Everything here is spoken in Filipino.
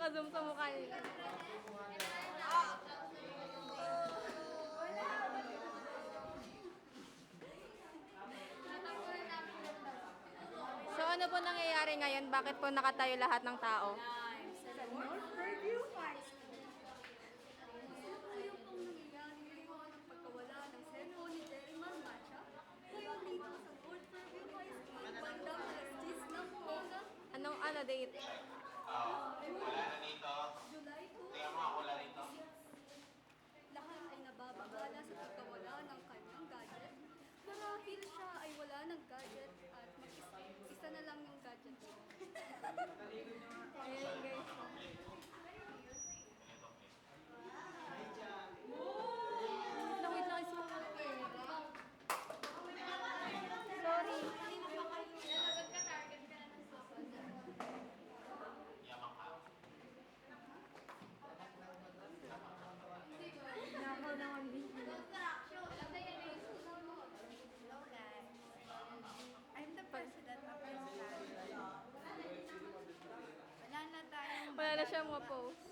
naka-zoom sa mukha nila. So ano po nangyayari ngayon? Bakit po nakatayo lahat ng tao? Sa North Fairview High School. Kayo pong nangyayari ngayon ang pagkawala ng cellphone ni Jerry Manmacha. Kayo dito sa North Fairview High School. Bandang alas 10 ng umaga. Anong date? Wala na dito. July 2. Tingnan mo ako, wala dito. Lahat ay nababagala sa pagkawala ng kanyang gadget. Marahil siya ay wala ng gadget at isa na lang yung gadget niya. Ayan guys. Wait lang, isa. Sorry. Yaman ka. Nakaw na ang video. Hello guys. I'm the president of this class. Wala na tayong Wala na siyang ma-post.